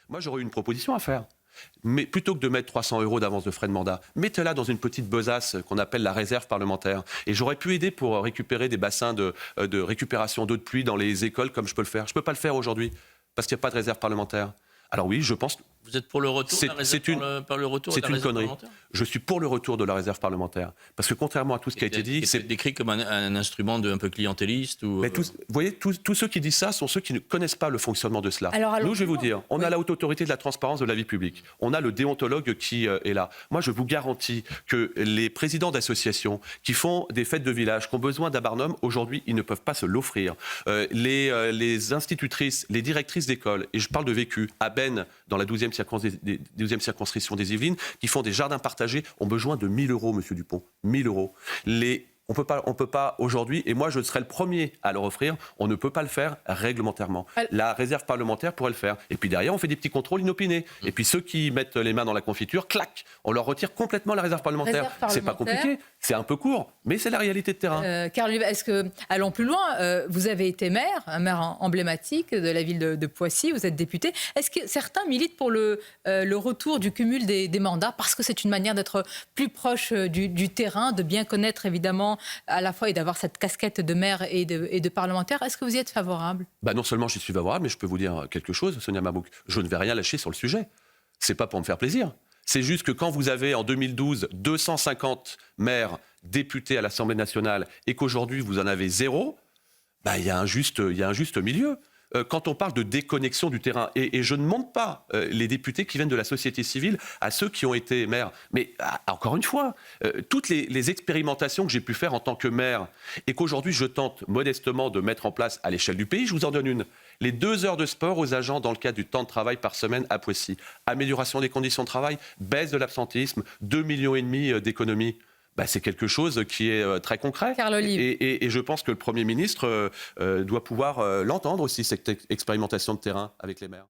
Moi, j'aurais une proposition à faire. Mais plutôt que de mettre 300 € d'avance de frais de mandat, mettez-la dans une petite besace qu'on appelle la réserve parlementaire. Et j'aurais pu aider pour récupérer des bassins de récupération d'eau de pluie dans les écoles comme je peux le faire. Je ne peux pas le faire aujourd'hui parce qu'il n'y a pas de réserve parlementaire. Alors oui, je pense... Vous êtes pour le retour de la réserve C'est une connerie. Je suis pour le retour de la réserve parlementaire. Parce que contrairement à tout ce qui a été dit... C'est décrit comme un instrument un peu clientéliste ou... Mais vous voyez, tous ceux qui disent ça sont ceux qui ne connaissent pas le fonctionnement de cela. Alors, nous, je vais vous dire, on a la haute autorité de la transparence de la vie publique. On a le déontologue qui est là. Moi, je vous garantis que les présidents d'associations qui font des fêtes de village, qui ont besoin d'un barnum, aujourd'hui, ils ne peuvent pas se l'offrir. Les institutrices, les directrices d'école, et je parle de vécu, à Ben, dans la 12e circonscription des Yvelines, qui font des jardins partagés, ont besoin de 1 000 €, monsieur Dupont. 1 000 €. On peut pas aujourd'hui, et moi je serai le premier à leur offrir, on ne peut pas le faire réglementairement. La réserve parlementaire pourrait le faire. Et puis derrière, on fait des petits contrôles inopinés. Et puis ceux qui mettent les mains dans la confiture, clac, on leur retire complètement la réserve parlementaire. C'est pas compliqué, c'est un peu court, mais c'est la réalité de terrain. Carl, est-ce que, allons plus loin, vous avez été maire, un maire emblématique de la ville de Poissy, vous êtes député. Est-ce que certains militent pour le retour du cumul des mandats, parce que c'est une manière d'être plus proche du terrain, de bien connaître évidemment à la fois et d'avoir cette casquette de maire et de parlementaire. Est-ce que vous y êtes favorable ? Non seulement j'y suis favorable, mais je peux vous dire quelque chose, Sonia Mabrouk. Je ne vais rien lâcher sur le sujet. C'est pas pour me faire plaisir. C'est juste que quand vous avez en 2012 250 maires députés à l'Assemblée nationale et qu'aujourd'hui vous en avez 0, il y a un juste milieu. Quand on parle de déconnexion du terrain, et je ne monte pas les députés qui viennent de la société civile à ceux qui ont été maires, mais encore une fois, toutes les expérimentations que j'ai pu faire en tant que maire et qu'aujourd'hui je tente modestement de mettre en place à l'échelle du pays, je vous en donne une. Les 2 heures de sport aux agents dans le cadre du temps de travail par semaine à Poissy, amélioration des conditions de travail, baisse de l'absentéisme, 2,5 millions d'économies. C'est quelque chose qui est très concret. Et je pense que le Premier ministre doit pouvoir l'entendre aussi, cette expérimentation de terrain avec les maires.